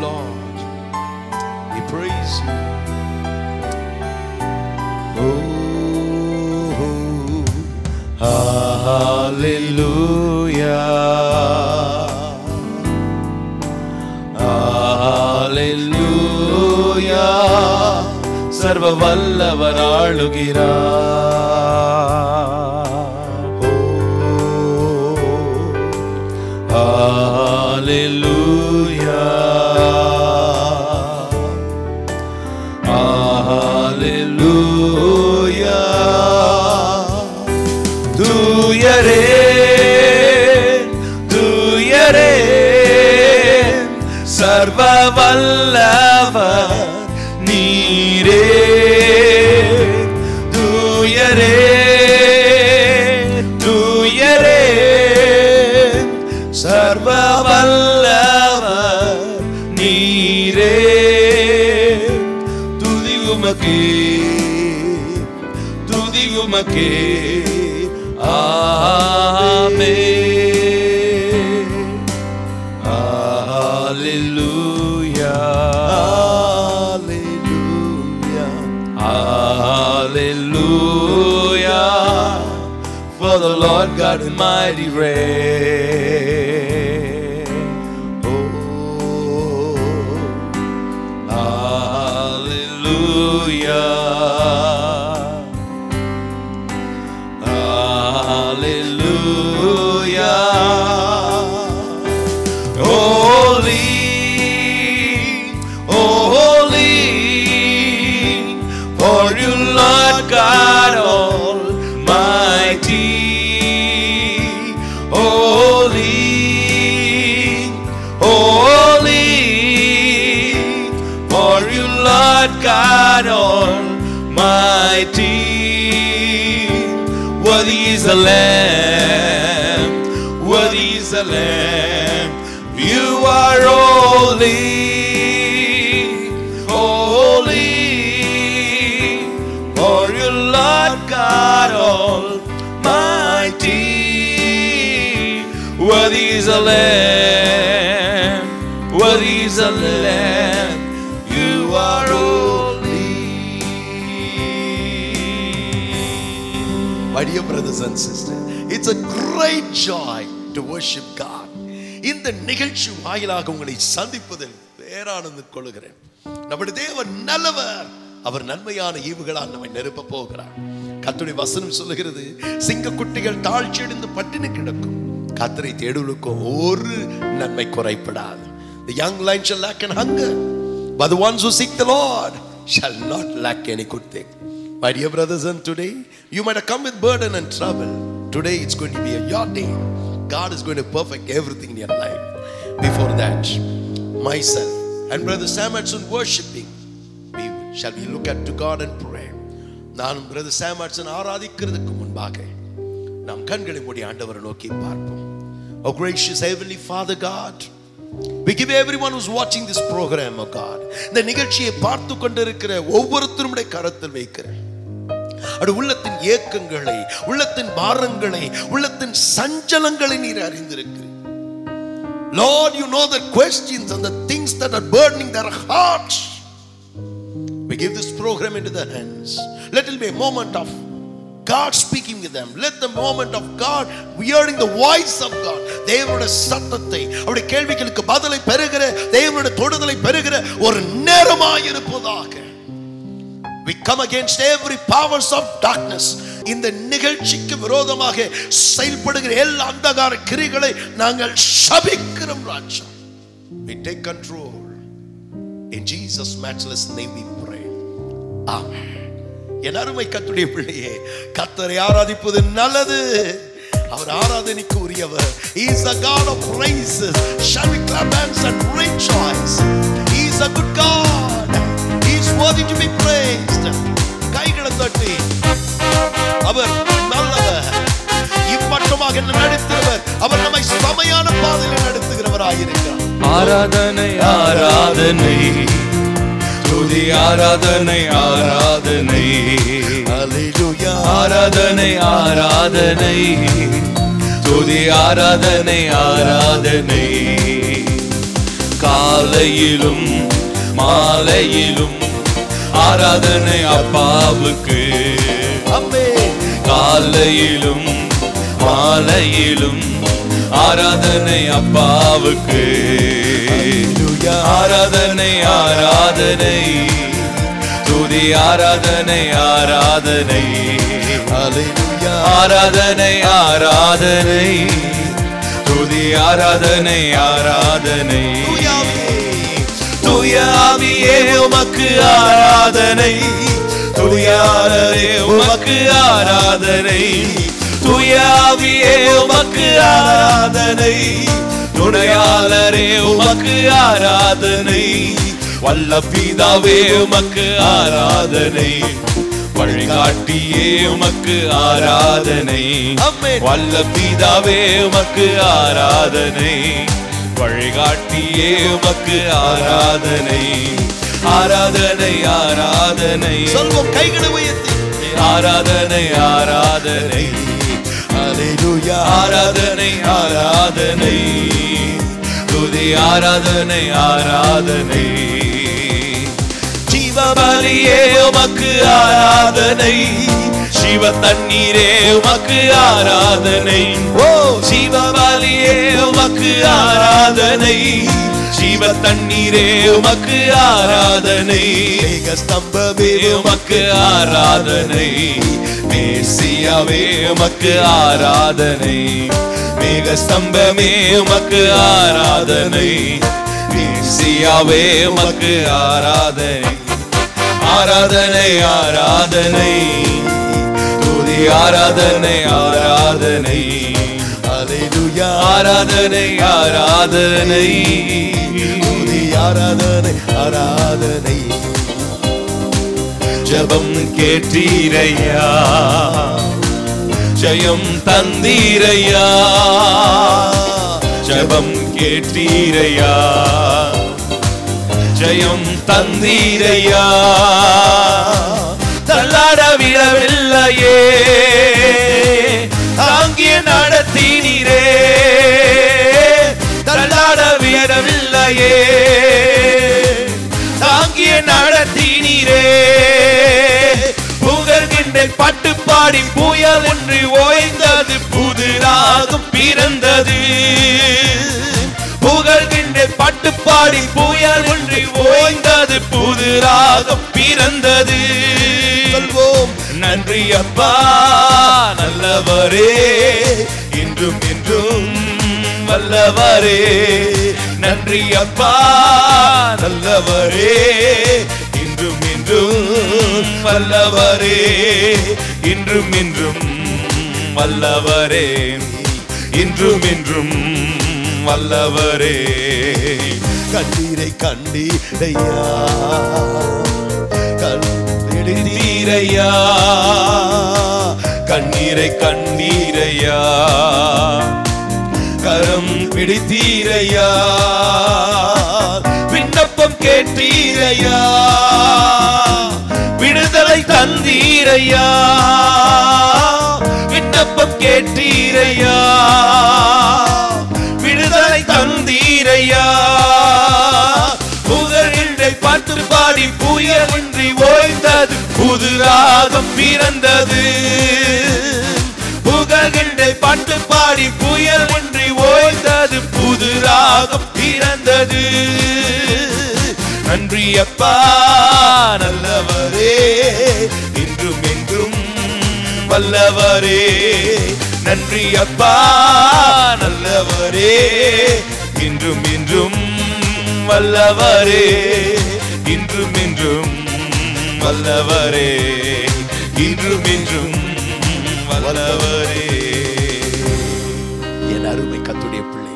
Lord. We praise you. Oh, hallelujah. Hallelujah. Sarva vallavar aalugirar. Oh, hallelujah. Hallelujah. Tuyare, tuyare, sarva vallavar நீரே. tuyare, tuyare, sarva vallavar நீரே. துதி உமக்கே, ஆமென். Hallelujah. Hallelujah. Hallelujah. For the Lord God is mighty reign. Oh, hallelujah. Hallelujah. Holy, holy, for you Lord God Almighty. Holy, holy, for you Lord God Almighty. Worthy is the Lamb, worthy is the Lamb. You are holy, holy, for you Lord God Almighty. Worthy is the Lamb, worthy is the Lamb. You are holy. My dear brothers and sisters, it's a great joy to worship God. இந்த நிகழ்ச்சி வாயிலாக உங்களை சந்திப்பதில் பேரானந்தம் கொள்கிறேன். நம்முடைய தேவன் நல்லவர், அவர் நன்மையான ஈவுகளால் நம்மை நிரப்ப போகிறார். கர்த்தருடைய வசனம் சொல்லுகிறது, சிங்கக்குட்டிகள் தாழ்ச்சியடைந்து பட்டினி கிடக்கும், கர்த்தரை தேடுவதற்கு ஒரு நன்மை குறைபடாது. The young lion shall lack and hunger, but the ones who seek the Lord shall not lack any good thing. My dear brothers, and today you might have come with burden and trouble. Today it's going to be your day. God is going to perfect everything in your life. Before that, myself and Brother Samuelson worshiping, shall we look at to God and pray. நானும் Brother Samuelson ஆராதிக்கிறதுக்கு முன்பாக நாம் கண்களை மூடி ஆண்டவரை நோக்கி பார்ப்போம். Oh gracious heavenly Father God, we give everyone who's watching this program, oh God, இந்த நிகழ்ச்சியை பார்த்து கொண்டிருக்கிற ஒவ்வொருத்தருடைய கரத்தில் வைக்கிறேன். அது உள்ளத்தின் ஏக்கங்களை, உள்ளத்தின் பாரங்களை, உள்ளத்தின் சஞ்சலங்களை நீர் அறிந்திருக்கிறீர். Lord, you know the questions and the things that are burdening their hearts. We give this program into their hands. Let it be a moment of God speaking with them. Let the moment of God hearing the voice of God, தேவனுடைய சத்தத்தை, அவருடைய கேள்விகளுக்கு பதிலை பெறுகிற, தேவனுடைய தொடுதலை பெறுகிற ஒரு நேரமாய் இருப்பதாக. We come against every powers of darkness. இந்த நிகழ்ச்சிக்கு விரோதமாக செயல்படுகிற எல்லா அந்தகார கிரிகளை நாங்கள் சபிக்கிறோம் ராஜா. We take control. In Jesus' matchless name we pray. Amen. என் அருமை கர்த்தருடைய பிள்ளையே, கர்த்தரை ஆராதிப்பது நல்லது. அவர் ஆராதனைக்கு உரியவர். He is a God of praises. Shall we clap hands and rejoice? He is a good God. He is worthy to be praised. கைகளை தட்டி அவர் நல்லவர், இப்பட்டமாக நடத்துகிறவர், அவர் நம்மை சமையான பாதையில் நடத்துகிறவராயிருக்கிறார். ஆராதனை ஆராதனை துதி ஆராதனை ஆராதனை அல்லேலூயா ஆராதனை ஆராதனை துதி ஆராதனை ஆராதனை காலையிலும் மாலையிலும் ஆராதனை அப்பாவுக்கு. காலையிலும் மாலையிலும் ஆராதனை அப்பாவுக்கு. ஆராதனை ஆராதனை துதி ஆராதனை ஆராதனை ஆராதனை ஆராதனை துதி ஆராதனை ஆராதனை. தூய ஆவியே உமக்கு ஆராதனை, தூயாரே உமக்கு ஆராதனை, தூய ஆவியே உமக்கு ஆராதனை, துணையாளரே உமக்கு ஆராதனை, வல்ல பிதாவே உமக்கு ஆராதனை, வழிகாட்டியே உமக்கு ஆராதனை, வல்ல பிதாவே உமக்கு ஆராதனை, வழிகாட்டியே உமக்கு ஆராதனை. ஆராதனை ஆராதனை சொல்வோம் கைகளை உயர்த்தி. ஆராதனை ஆராதனை ஹல்லேலூயா. ஆராதனை ஆராதனை துதி ஆராதனை ஆராதனை. ஜீவபலியே உமக்கு ஆராதனை, ஜீவ தண்ணீரே உமக்கு ஆராதனை. ஓ ஜீவபலியே உமக்கு ஆராதனை, ஜீவ தண்ணீரே உமக்கு ஆராதனை. மேகஸ்தம்பமே உமக்கு ஆராதனை, மேசியாவே உமக்கு ஆராதனை, மேகஸ்தம்பமே உமக்கு ஆராதனை, மேசியாவே உமக்கு ஆராதனை. ஆராதனை ஆராதனை துதி ஆராதனை ஆராதனை. ஹல்லேலூயா. ஆராதனை ஆராதனை துதி ஆராதனை ஆராதனை. ஜெபம் கேட்டீரையா, ஜெயம் தந்தீரையா, ஜெபம் கேட்டீரையா, ஜெயம் தந்தீரையா. தள்ளாட விடவில்லையே, தாங்கிய நடத்தினீரே, தள்ளாட விடவில்லையே, தாங்கிய நடத்தினீரே. புகழ்கின்ற பட்டு பாடி புயல் என்று ஓய்ந்தது, புது ராகம் பிறந்தது. புகழ்கின்ற பட்டு பாடி புயல் என்று ஓய்ந்தது, புது ராகம் பிறந்தது. சொல்வோம் நன்றி அப்பா நல்லவரே, இன்றும் என்றும் வல்லவரே. நன்றி அப்பா நல்லவரே, இன்றும் என்றும் வல்லவரே, இன்றும் என்றும் வல்லவரே, இன்றும் என்றும் வல்லவரே. கண்ணீரை கண்டீரையா, கண்டீரையா, கண்ணீரை கண்டீரையா, கரம் பிடித்தீரையா, விண்ணப்பம் கேட்டீரையா, விடுதலை தந்தீரையா, விண்ணப்பம் கேட்டீரையா, விடுதலை தந்தீரையா. புகழினை பாட்டு பாடி புயலின்றி ஓய்ந்தது, புது ராகம் பிறந்தது. புகழினை பாட்டு பாடி புயலின்றி ஓய்ந்தது, புது ராகம் பிறந்தது. நன்றி அப்பா நல்லவரே, இன்றும் என்றும் வல்லவரே. நன்றி அப்பா நல்லவரே, இன்றும் என்றும் வல்லவரே, இன்றும் என்றும் வல்லவரே, இன்றும் என்றும் வல்லவரே. என் அருமை கர்த்தருடைய பிள்ளை,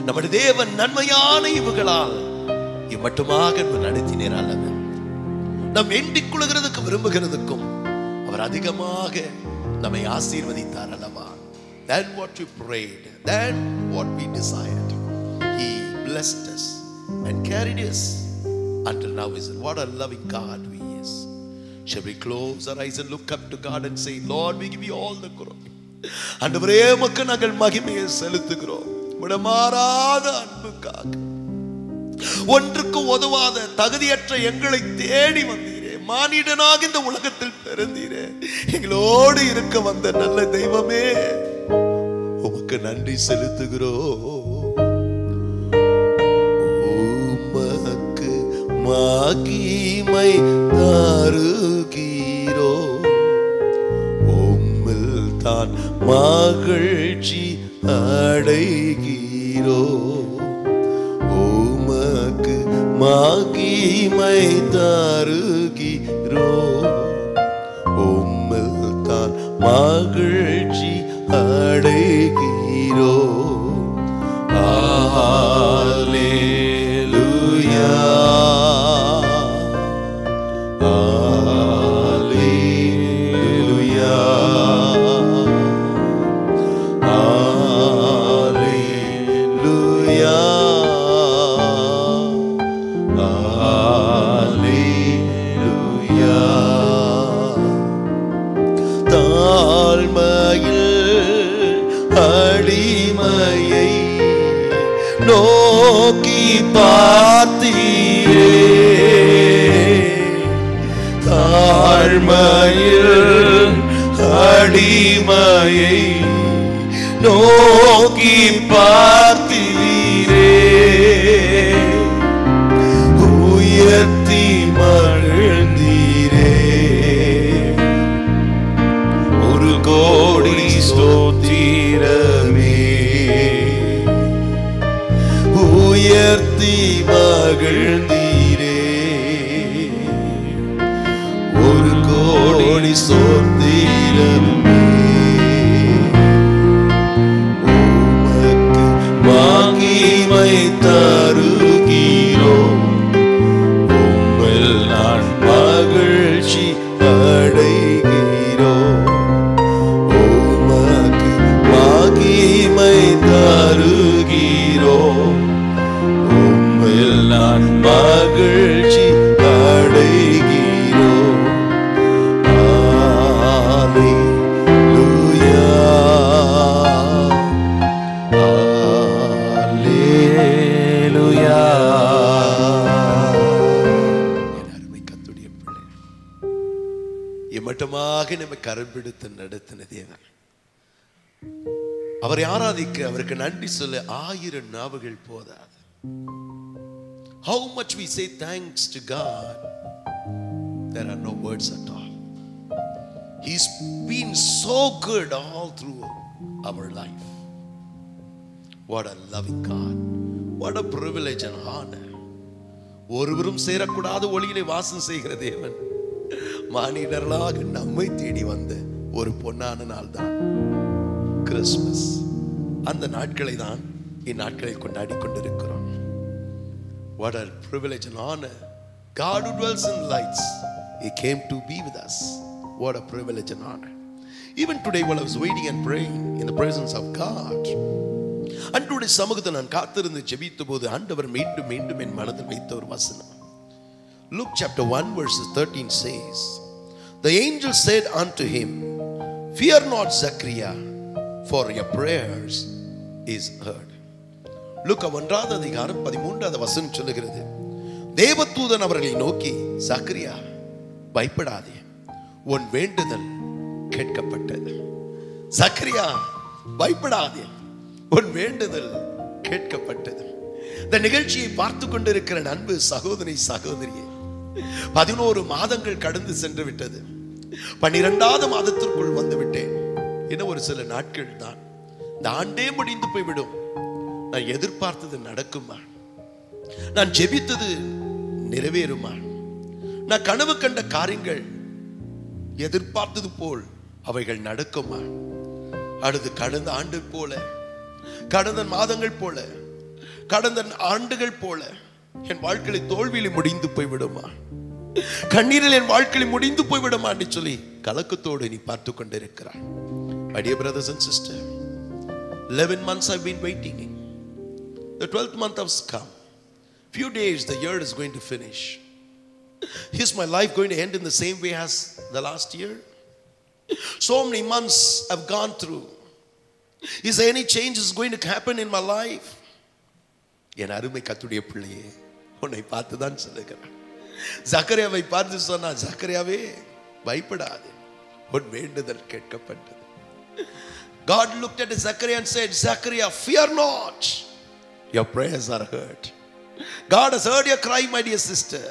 நம்முடைய தேவன் நன்மையான இவுகளால் இம்மட்டுமாக நடத்தினேர் அல்லவா? நாம் எண்ணிக் கொள்கிறதுக்கு விரும்புகிறதுக்கும் அவர் அதிகமாக நம்மை ஆசீர்வதித்தார் அல்லவா? Than what we prayed, than what we desired, He blessed us and carried us until now. What a loving God we is. Shall we close our eyes and look up to God and say, Lord, we give you all the glory. ஆண்டவரே, உமக்கு நாங்கள் மகிமையை செலுத்துகிறோம். விடமாறாத அன்புக்காக ஒன்றுக்கு உதவாத தகுதியற்ற எங்களை தேடி வந்தீரே. மானிடனாக இந்த உலகத்தில் பிறந்தீரே. எங்களோடு இருக்க வந்த நல்ல தெய்வமே, உமக்கு நன்றி செலுத்துகிறோம். உமக்கு மகிமை தருகிறோ, உம்மில் தான் மகிழ்ச்சி அடைகிறோ. உமக்கு மகிமை தருகிறோ, உம்மில் தான் மகிழ்ச்சி அடைகிறோ. அல்லேலூயா, அல்லேலூயா, அல்லேலூயா, அல்லேலூயா. தாழ்மையில் அடிமையை நோக்கி பார்த்தீரே. தாழ்மையில் அடிமையை நோக்கி பார்த்தீரே. உயர்த்தி மகிழ்ந்தீரே. ஒரு கோடி ஸ்தோத்திரமே. உயர்த்தி மகிழ்ந்தீரே. ஒரு கோடி ஸ்தோத்திரமே. உமக்கு மகிமை தருகிறோம். உம்மில் நான் மகிழ்ச்சி அடைகிறோம். உமக்கு மகிமை தருகிறோம். உம்மில் நான் மகிழ்ச்சி அடைகிறோம். அல்லேலூயா, அல்லேலூயா. என் அருமை கர்த்தருடைய பிள்ளை, எம்மட்டமாக நம்மை கரம் பிடித்து நடத்தின தேவன், அவரை ஆராதிக்க, அவருக்கு நன்றி சொல்ல 1000 நாவுகள் போதாது. How much we say thanks to God, there are no words at all. He's been so good all through our life. What a loving God. What a privilege and honor. ஒருவரும் சேரக்கூடாத ஒளியிலே வாசம் செய்கிற தேவன் மானிடர்களாக நம்மை தேடி வந்த ஒரு பொன்னான நாள் தான் கிறிஸ்மஸ். அந்த நாட்களை தான் இந்நாட்களில் கொண்டாடி கொண்டிருக்கிறோம். What a privilege and honor. God who dwells in lights, He came to be with us. What a privilege and honor. Even today while I was waiting and praying in the presence of God, அன்றைய சமூகத்தில் நான் காத்திருந்து ஜெபித்த போது ஆண்டவர் மீண்டும் மீண்டும் என் மனதில் வைத்த ஒரு வசனம். Luke chapter 1 verses 13 says, the angel said unto him, fear not, Zachariah, for your prayers is heard. லூக்கா 1வது அதிகாரம் 13வது வசனம் சொல்லுகிறது, தேவதூதன் அவர்களை நோக்கி, சக்கரியா பயப்படாதே, உன் வேண்டுதல் கேட்கப்பட்டது. சக்கரியா பயப்படாதே, உன் வேண்டுதல் கேட்கப்பட்டது. இந்த நிகழ்ச்சியை பார்த்து கொண்டிருக்கிற அன்பு சகோதரி சகோதரியே, 11 மாதங்கள் கடந்து சென்று விட்டது. 12வது மாதத்திற்குள் வந்து விட்டேன். இன்னும் ஒரு சில நாட்கள் தான் இந்த ஆண்டே முடிந்து போய்விடும். நான் எதிர்பார்த்தது நடக்குமா? நான் ஜெபித்தது நிறைவேறுமா? நான் கனவு கண்ட காரியங்கள் எதிர்பார்த்தது போல் அவைகள் நடக்குமா? அடுத்து கடந்த ஆண்டு போல, கடந்த மாதங்கள் போல, கடந்த ஆண்டுகள் போல என் வாழ்க்கையில் தோல்வியில் முடிந்து போய்விடுமா? கண்ணீரில் என் வாழ்க்கையில் முடிந்து போய்விடுமா என்று சொல்லி கலக்கத்தோடு நீ பார்த்து கொண்டிருக்கிறாய். My dear brothers and sisters, 11 months I've been waiting. The 12th month has come. Few days the year is going to finish. Is my life going to end in the same way as the last year? So many months I've gone through. Is there any change is going to happen in my life? என் அருமை கர்த்தருடைய பிள்ளையே, உன்னை பார்த்து தான் சொல்லுகிறார். சக்கரியாவை பார்த்து சொன்னா, சக்கரியாவே பயப்படாது, உன் வேண்டுதல் கேட்கப்பட்டது. God looked at Zachariah and said, Zachariah, fear not, your prayers are heard. God has heard your cry, my dear sister.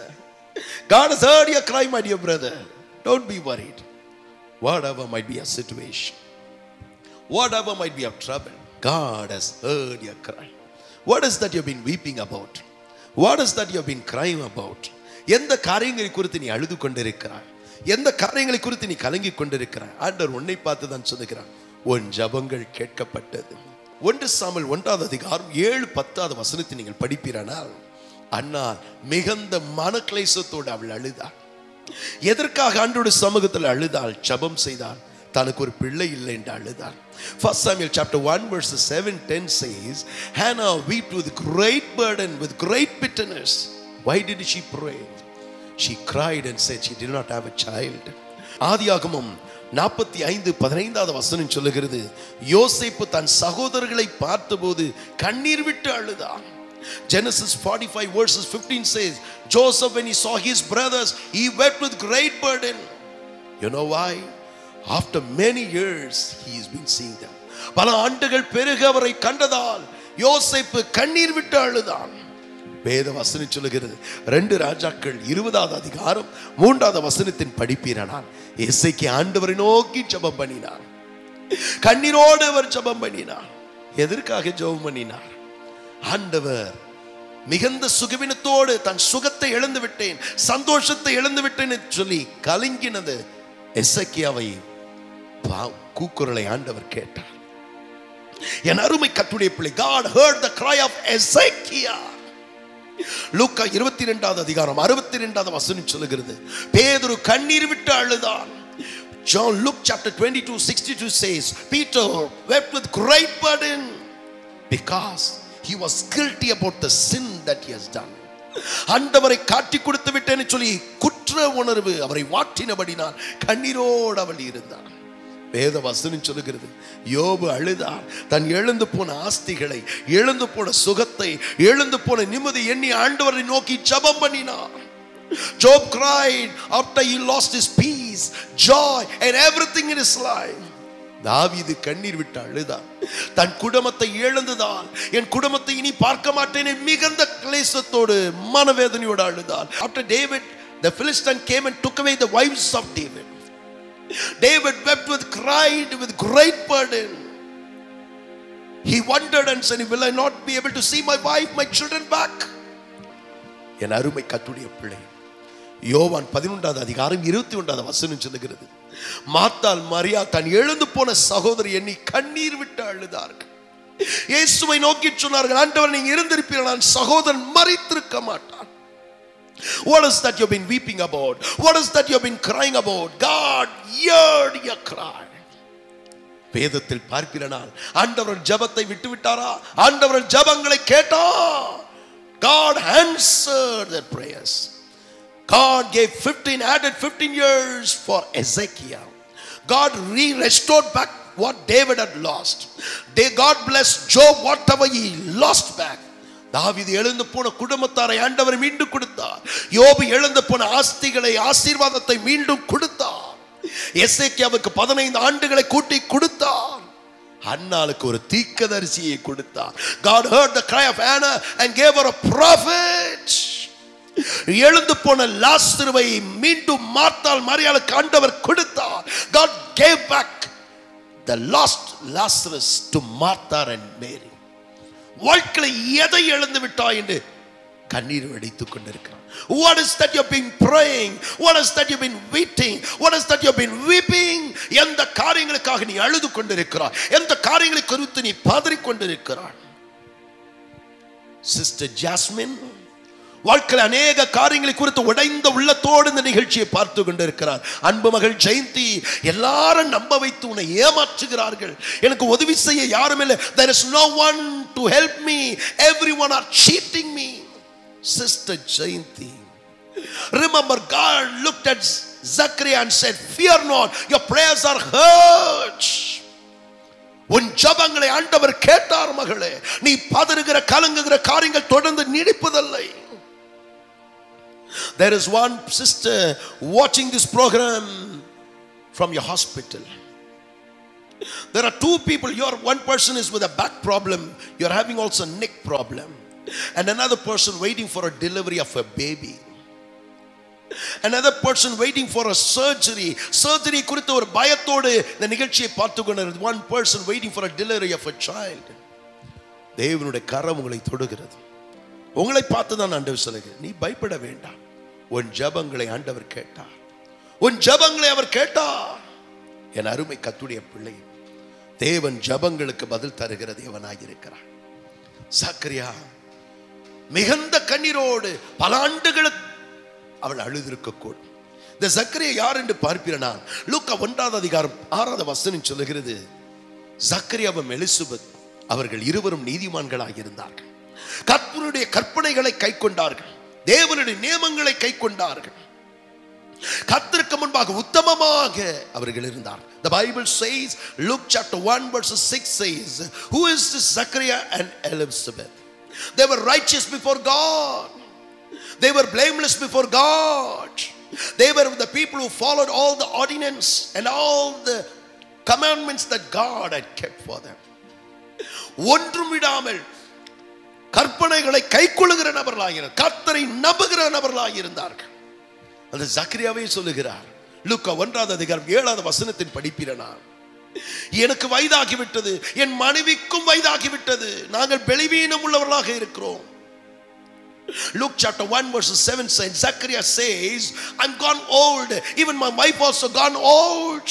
God has heard your cry, my dear brother. Don't be worried. Whatever might be your situation, whatever might be your trouble, God has heard your cry. What is that you've been weeping about? What is that you've been crying about? எந்த காரியங்களை குறித்து நீ அழுது கொண்டிருக்கிறாய்? எந்த காரியங்களை குறித்து நீ கலங்கி கொண்டிருக்கிறாய்? ஆண்டவர் உன்னை பார்த்து தான் சொல்லுகிறார், உன் ஜெபங்கள் கேட்கப்பட்டது. 1 சாமுவேல் 1 அதிகாரம் 7-10 வசனத்தை நீங்கள் படிப்பீரானால், அன்னாள் மிகுந்த மனக்லேசத்தோடு அவள் அழுதாள். எதற்காக ஆண்டவருடைய சமூகத்தில் அழுதாள்? ஜெபம் செய்தாள். தனக்கு ஒரு பிள்ளை இல்லை என்று அழுதாள். 1 Samuel chapter 1 verses 7-10 says, Hannah wept with great burden, with great bitterness. Why did she pray? She cried and said she did not have a child. ஆதியாகமம் 45:15 வசனம் சொல்லுகிறது, யோசேப்பு தன் சகோதரர்களை பார்த்தபோது கண்ணீர் விட்டு அழுதான். Genesis 45 verses 15 says, Joseph, when he saw his brothers, he wept with great burden. You know why? After many years he has been seeing them. பல ஆண்டுகள் பிறகு அவரை கண்டதால் யோசேப்பு கண்ணீர் விட்டு அழுதான். வேத வசனம் சொல்லுகிறது, 2 ராஜாக்கள் 20 அதிகாரம் 3 வசனத்தின் படிப்பீரானால், எசேக்கியா ஆண்டவரை நோக்கி ஜெபம் பண்ணினார். கண்ணீரோடு அவர் ஜெபம் பண்ணினார். எதற்காக ஜெபம் பண்ணினார்? ஆண்டவர் மிகுந்த சுகவீனத்தோடு தன் சுகத்தை இழந்து விட்டேன், சந்தோஷத்தை இழந்து விட்டேன் சொல்லி கலங்கினது எசேக்கியாவை கூக்குரலை ஆண்டவர் கேட்டார். என் அருமை கர்த்தருடைய பிள்ளை, God heard the cry of Ezekiel. லூக்கா 22 அதிகாரம் 62 வசனம் சொல்லுகிறது, பேதுரு கண்ணீர் விட்டு அழுதான். Luke chapter 22:62 says, Peter wept with great burden because he was guilty about the sin that he has done. ஆண்டவரை காட்டி கொடுத்து விட்டேன்னு சொல்லி குற்ற உணர்வு அவரை வாட்டினபடினால் கண்ணீரோடு அவள் இருந்தார். வேத வசனம் சொல்லுகிறது, யோபு அழுதார். தன் எழுந்து போன ஆஸ்திகளை, எழுந்து போன சுகத்தை, எழுந்து போன நிம்மதி எண்ணி ஆண்டவரை நோக்கி ஜெபம் பண்ணினார். Job cried after he lost his peace, joy and everything in his life. தாவீது கண்ணீர் விட்டு அழுதார். தன் குடும்பத்தை இழந்ததால், என் குடும்பத்தை இனி பார்க்க மாட்டேன் மிகுந்த கிளேசத்தோடு மனவேதனையோடு அழுதார். After David, the Philistine came and took away the wives of David. David wept cried with great burden. He wondered and said, will I not be able to see my wife, my children back? என் அருமை கர்த்தருடைய பிள்ளை, யோவான் 11 அதிகாரம் 21 வசனம் சொல்லுகிறது, மார்த்தாள் மரியா தன் எழுந்து போன சகோதரி எண்ணி கண்ணீர் விட்டு அழுதார்கள். இயேசுவை நோக்கி சொன்னார்கள், ஆண்டவர் நீங்க இருந்திருப்பீர்கள், நான் சகோதரன் மரித்திருக்க மாட்டான். What is that you've been weeping about? What is that you've been crying about? God heard your cry. வேதத்தில் பார்க்கிறனால் ஆண்டவர் ஜெபத்தை விட்டு விட்டாரா? ஆண்டவர் ஜெபங்களை கேட்டார். God answered their prayers. God gave 15 years for Ezekiel. God restored back what David had lost. God blessed Job whatever he lost back. தாவீது எழுந்து போன குடும்பத்தாரை ஆண்டவர் மீண்டும் கொடுத்தார். யோபு எழுந்து போன ஆஸ்திகளை, ஆசீர்வாதத்தை மீண்டும் கொடுத்தார். எசேக்கியாவுக்கு 15 ஆண்டுகளை கூட்டி கொடுத்தார். அன்னாளுக்கு ஒரு தீர்க்கதரிசியை கொடுத்தார். God heard the cry of Hannah and gave her a prophet. எழுந்து போன லாசருவை மீண்டும் மார்த்தாள் மரியாளுக்கு ஆண்டவர் கொடுத்தார். God gave back the lost Lazarus to Martha and Mary. வாழ்க்கையில் எதை இழந்து விட்டாய் என்று கண்ணீர் வடித்துக் கொண்டிருக்கிறார். What is that you've been praying? What is that you've been waiting? What is that you've been weeping? எந்த காரியங்களுக்காக நீ அழுது கொண்டிருக்கிறாய்? எந்த காரியங்களை குறித்து நீ பதறிக் கொண்டிருக்கிறாய்? சிஸ்டர் ஜாஸ்மின் வாழ்க்கையில் அநேக காரியங்களை குறித்து உடைந்த உள்ளத்தோடு இந்த நிகழ்ச்சியை பார்த்து கொண்டிருக்கிறார். அன்பு மகள் ஜெயந்தி, எல்லாரும் நம்ப வைத்து உன்னை ஏமாற்றுகிறார்கள். எனக்கு உதவி செய்ய யாரும் இல்லை. There is no one to help me. Everyone are cheating me. Sister Jayanti, remember God looked at Zachariah and said, fear not, your prayers are heard. உன் ஜெபங்களை ஆண்டவர் கேட்டார் மகளே. நீ பதறுகிற கலங்குகிற காரியங்கள் தொடர்ந்து நீடிப்பதில்லை. There is one sister watching this program from your hospital. There are two people. One person is with a back problem. You are having also neck problem. And another person waiting for a delivery of a baby. Another person waiting for a surgery. Surgery குறித்த ஒரு பயத்தோடு இந்த நிகழ்ச்சியை பார்த்துக்கொண்டிருக்கிறது. One person waiting for a delivery of a child. தேவனுடைய கரம் உங்களை தொடுகிறது. உங்களை பார்த்து தான் ஆண்டவர் சொல்லுகிறார், நீ பயப்பட வேண்டாம். உன் ஜெபங்களை ஆண்டவர் கேட்டார். உன் ஜெபங்களை அவர் கேட்டார். என் அருமை கர்த்தருடைய பிள்ளை, தேவன் ஜெபங்களுக்கு பதில் தருகிற தேவனாய் இருக்கிறார். சக்கரியா மிகுந்த கண்ணீரோடு பல ஆண்டுகளுக்கு அவள் அழுதிருக்க கூடும். இந்த சக்கரியா யார் என்று பார்ப்பீரனா, லூக்கா 1 அதிகாரம் 6 வசனம் சொல்லுகிறது, சக்கரியாவும் எலிசபெத் அவர்கள் இருவரும் நீதிமான்களாக இருந்தார்கள். கர்த்தருடைய கற்பனைகளை கைக்கொண்டார்கள். தேவனுடைய நியமங்களை கைக்கொண்டார்கள். கர்த்தருக்கு முன்பாக உத்தமமாக அவர்கள் இருந்தார்கள். The Bible says, Luke chapter 1 verse 6 says, who is this Zachariah and Elizabeth? They were righteous before God. They were blameless before God. They were the people who followed all the ordinance and all the commandments that God had kept for them. ஒன்றும் விடாமல் கற்பனைகளை கைக்கொள்ளுகிற நபர்களாக இருந்தார்கள். கர்த்தரை நம்புகிற நபர்களாக இருந்தார்கள். அந்த சக்கரியாவே சொல்லுகிறார், லூக்கா 1 அதிகாரம் 7 வசனத்தின் படிப்பீரனா, எனக்கு வயதாகிவிட்டது, என் மனைவிக்கும் வயதாகிவிட்டது, நாங்கள் பலவீனம் உள்ளவர்களாக இருக்கிறோம். Luke chapter 1 verse 7 says, Zachariah says, I'm gone old, even my wife also gone old.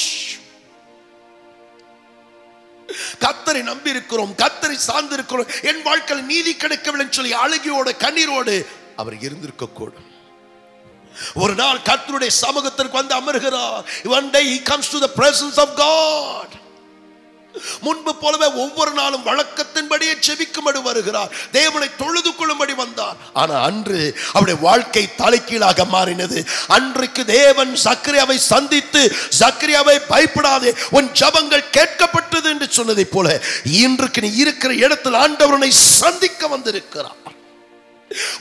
கர்த்தரை நம்பி இருக்கிறோம், கர்த்தரை சார்ந்து இருக்கிறோம், என் வாழ்க்கையில் நீதி கிடைக்கவில்லை சொல்லி அழுகையோடு கண்ணீரோடு அவர் இருந்திருக்க கூடும். ஒரு நாள் கர்த்தருடைய சமூகத்திற்கு வந்து அமர்கிறார். One day he comes to the presence of God. முன்பு போலவே ஒவ்வொரு நாளும் வழக்கத்தின்படியே செபிக்கும்படி வருகிறார். தேவனை தொழுது கொள்ளும்படி வந்தார். ஆனா அன்று அவருடைய வாழ்க்கை தலைகீழாக மாறினது. அன்றைக்கு தேவன் சக்கரியாவை சந்தித்து, சக்கரியாவை பயப்படாதே, உன் ஜெபங்கள் கேட்கப்பட்டது என்று சொன்னதை போல இன்றைக்கு நீ இருக்கிற இடத்தில் ஆண்டவர் உன்னை சந்திக்க வந்திருக்கிறார்.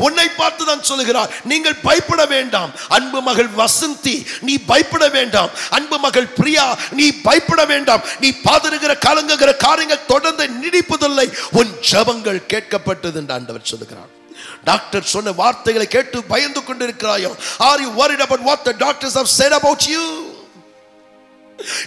உன்னை பார்த்து தான் சொல்லுகிறார், நீங்கள் பயப்பட வேண்டாம். அன்பு மகள் வசந்தி, நீ பயப்பட வேண்டாம். அன்பு மகள் பிரியா, நீ பயப்பட வேண்டாம். நீ பாதறுகிற கலங்குகிற காரியங்கள் தொடர்ந்து நீடிப்பதில்லை. உன் ஜெபங்கள் கேட்கப்பட்டது என்று ஆண்டவர் சொல்லுகிறார். டாக்டர் சொன்ன வார்த்தைகளை கேட்டு பயந்து கொண்டிருக்கிறாயோ? Are you worried about what the doctors have said about you?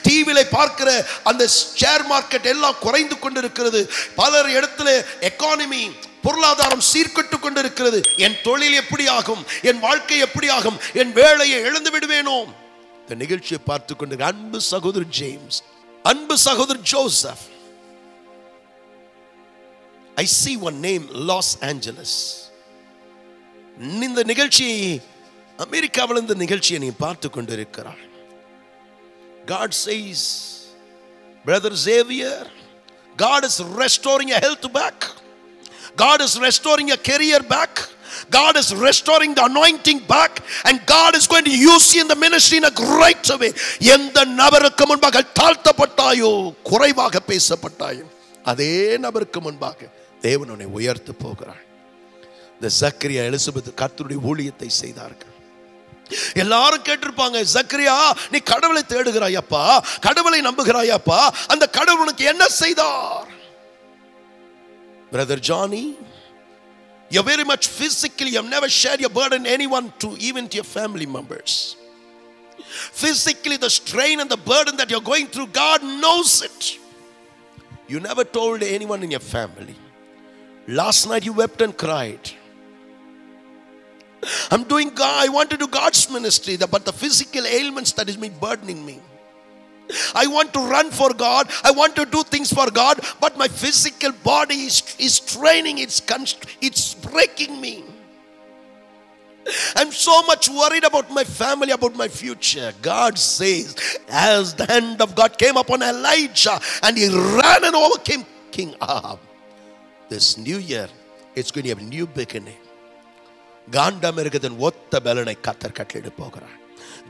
டிவியில பார்க்கிற அந்த ஷேர் மார்க்கெட் எல்லாம் குறைந்து கொண்டிருக்கிறது. பலர் இடத்துல எக்கானமி பொருளாதாரம் சீர்கெட்டு கொண்டிருக்கிறது. என் தொழில் எப்படி ஆகும், என் வாழ்க்கை எப்படி ஆகும், என் வேலையை இழந்து விடுவேனோ? இந்த நிகழ்ச்சியை பார்த்து கொண்டு அன்பு சகோதரர் ஜேம்ஸ், அன்பு சகோதரர் Joseph, I see one name, Los Angeles. இந்த நிகழ்ச்சியை அமெரிக்காவில் இந்த நிகழ்ச்சியை நீ பார்த்து கொண்டிருக்கிறாய். God says, Brother Xavier, God is restoring your health back. God is restoring your career back. God is restoring the anointing back. And God is going to use you in the ministry in a great way. எந்த நபருக்கு முன்பாக தாழ்த்தப்பட்டாயோ, குறைவாக பேசப்பட்டாயோ, அதே நபருக்கு முன்பாக தேவன் உன்னை உயர்த்த போகிறார். இந்த சக்கரியா எலிசபெத் கர்த்தருடைய ஊழியத்தை செய்தார்கள். எல்லாரும் கேட்டிருப்பாங்க, சக்கரியா நீ கடவுளை தேடுகிறாயப்பா, கடவுளை நம்புகிறாயப்பா, அந்த கடவுள் உனக்கு என்ன செய்தார்? Brother Johnny, you're very much physically, you've never shared your burden to anyone, to even to your family members. Physically, the strain and the burden that you're going through, God knows it. You never told anyone in your family. Last night you wept and cried. I want to do God's ministry, but the physical ailments that is burdening me. I want to run for God, I want to do things for God, but my physical body is straining, it's breaking me. I'm so much worried about my family, about my future. God says, as the hand of God came upon Elijah and he ran and overcame King Ahab, this new year it's going to have a new beginning. காண்டம் இருக்குதன் ஒத்த பலனை கர்த்தர் கட்டளையிட போகிறார்.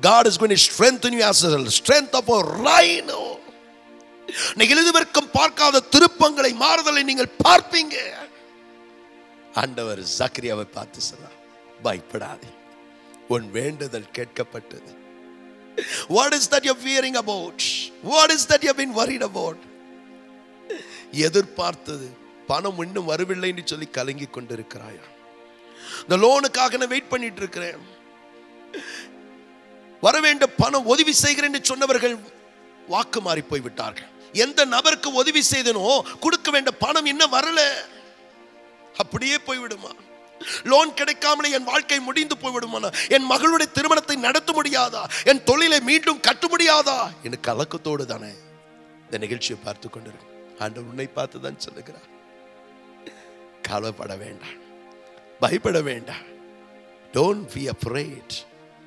God is going to strengthen you as a strength of a rhino. நீங்கள் இதுவரைக்கும் பார்க்காத திருப்பங்களை, மாறுதலை நீங்கள் பார்ப்பீங்க. ஆண்டவர் சக்கரியாவை பார்த்து சொன்னார், பயப்படாதே, உன் வேண்டுதல் கேட்கப்பட்டது. What is that you're fearing about? What is that you've been worried about? எதிர்பார்த்தது பணம் இன்னும் வரவில்லை என்று சொல்லி கலங்கி கொண்டிருக்கிறாயா? இந்த லோனுக்காக நான் வெயிட் பண்ணிட்டு இருக்கிறேன். வர வேண்டிய பணம் உதவி செய்கிறேன் என்று சொன்னவர்கள் வாக்கு மாறி போய்விட்டார்கள். எந்த நபருக்கு உதவி செய்தனோ கொடுக்க வேண்டிய பணம் இன்னும் வரல. அப்படியே போய்விடுமா? லோன் கிடைக்காமலே என் வாழ்க்கை முடிந்து போய்விடுமா? என் மகளுடைய திருமணத்தை நடத்த முடியாதா? என் தொழிலை மீண்டும் கட்ட முடியாதா? எனக்கு கலக்கத்தோடு தானே இந்த நிகழ்ச்சியை பார்த்து கொண்டிருக்கும். ஆண்டவர் உன்னை பார்த்து தான் சொல்லுகிறார், கவலைப்பட வேண்டாம், பயப்பட வேண்டாம். Don't be afraid.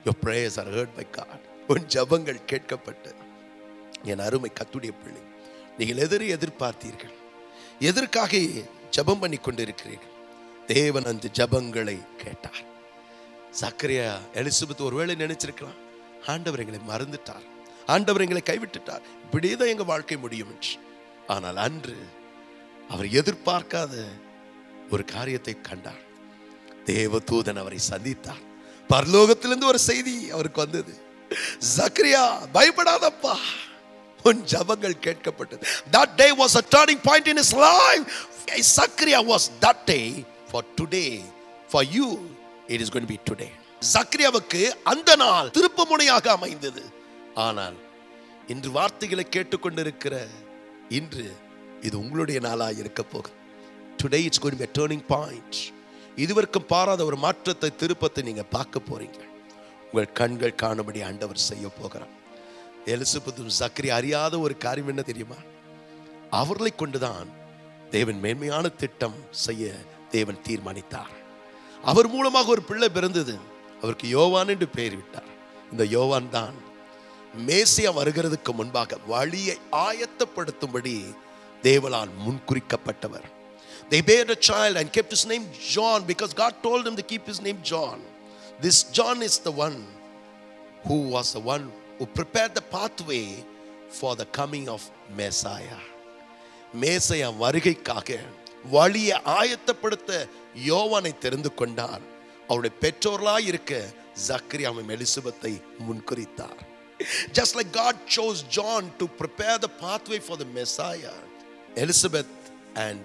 Your prayers are heard by God. உன் ஜெபங்கள் கேட்கப்பட்டது. என் அருமை கர்த்தருடைய பிள்ளை, நீங்கள் எதிர்பார்த்தீர்கள், எதற்காக ஜெபம் பண்ணி கொண்டிருக்கிறீர்கள்? தேவன் அந்த ஜெபங்களை கேட்டார். சக்கரியா எலிசபெத் ஒருவேளை நினைச்சிருக்கலாம், ஆண்டவர் எங்களை மறந்துட்டார், ஆண்டவர் எங்களை கைவிட்டுட்டார், இப்படியேதான் எங்க வாழ்க்கை முடியும் என்று. ஆனால் அன்று அவர் எதிர்பார்க்காத ஒரு காரியத்தை கண்டார். தேவதூதன் அவரை சந்தித்தார். பரலோகத்திலிருந்து ஒரு செய்தி அவருக்கு வந்தது. சக்கரியா, பயப்படாதப்பா, உன் ஜெபங்கள் கேட்கப்பட்டது. That day was a turning point in his life. Zachariah was that day. For today, for you, it is going to be today. சக்கரியாவுக்கு அந்த நாள் திருப்புமுனையாக அமைந்தது. ஆனால் இன்று வார்த்தைகளை கேட்டுக்கொண்டிருக்கிற இன்று இது உங்களுடைய நாளாக இருக்க போகுது. Today it's going to be a turning point. இதுவரைக்கும் பாராத ஒரு மாற்றத்தை, திருப்பத்தை நீங்க பார்க்க போறீங்க. உங்கள் கண்கள் காணும்படி ஆண்டவர் செய்ய போகிறார். எலிசபெத்தும் சக்கரியா அறியாத ஒரு காரியம் என்ன தெரியுமா? அவர்களை கொண்டுதான் தேவன் மேன்மையான திட்டம் செய்ய தேவன் தீர்மானித்தார். அவர் மூலமாக ஒரு பிள்ளை பிறந்தது. அவருக்கு யோவான் என்று பெயர் விட்டார். இந்த யோவான் தான் மேசியா வருகிறதுக்கு முன்பாக வழியை ஆயத்தப்படுத்தும்படி தேவனால் முன்குறிக்கப்பட்டவர். They made a child and kept his name John because God told them to keep his name John. This John is the one who was the one who prepared the pathway for the coming of Messiah. மேசியா வருகைக்காக வழியை ஆயத்தப்படுத்த யோவானை தெரிந்து கொண்டார். அவருடைய பெற்றோர்களாய் இருக்க சக்கரியாவும் எலிசபெத்தை முன்குறித்தார். Just like God chose John to prepare the pathway for the Messiah, Elizabeth and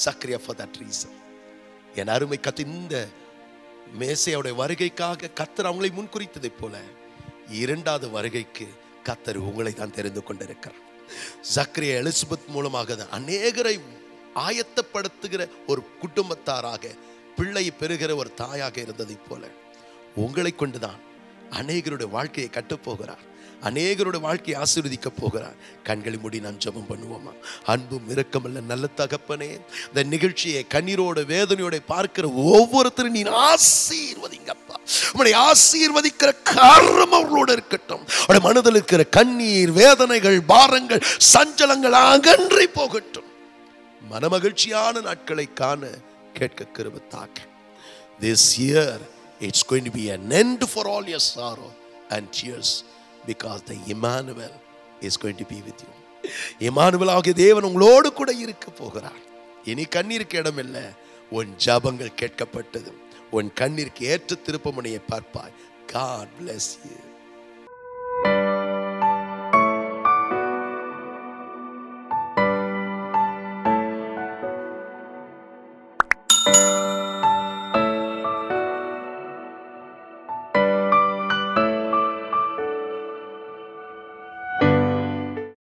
Zachariah for that reason. என் அருமை கர்த்தர் இந்த மேசியாவுடைய வருகைக்காக கர்த்தர் அவங்களை முன்குறித்ததை போல இரண்டாவது வருகைக்கு கர்த்தர் உங்களை தான் தெரிந்து கொண்டிருக்கிறார். சக்கரியா எலிசபெத் மூலமாக அநேகரை ஆயத்தப்படுத்துகிற ஒரு குடும்பத்தாராக, பிள்ளை பெறுகிற ஒரு தாயாக இருந்ததை போல உங்களை கொண்டுதான் அநேகருடைய வாழ்க்கையை கட்டப்போகிறார். அநேகருடைய வாழ்க்கையை ஆசீர்வதிக்க போகிறார். கண்களை மூடி நாம் ஜெபம் பண்ணுவோமா? அன்பும் இரக்கமல்ல நல்ல தகப்பனே, இந்த நிகழ்ச்சியை கண்ணீரோட வேதனையோட பார்க்கிற ஒவ்வொருத்தரும் நீ ஆசீர்வதிங்கப்பா. உம்மை ஆசீர்வதிக்கிற காரணம் அவர்களோட இருக்கட்டும். அவருடைய மனதில் இருக்கிற கண்ணீர், வேதனைகள், பாரங்கள், சஞ்சலங்கள் அகன்றி போகட்டும். மனமகிழ்ச்சியான நாட்களை காண கேட்க கிருபை தாங்க. This year it's going to be an end for all your sorrow and tears because the Emmanuel is going to be with you. Emmanuel ஆகிய தேவன் உங்களோடு கூட இருக்க போகிறார். இனி கண்ணீருக்கு இடம் இல்லை. உன் ஜெபங்கள் கேட்கப்பட்டது. உன் கண்ணீருக்கு ஏற்ற திருப்பமுனையை பார்ப்பாய். God bless you.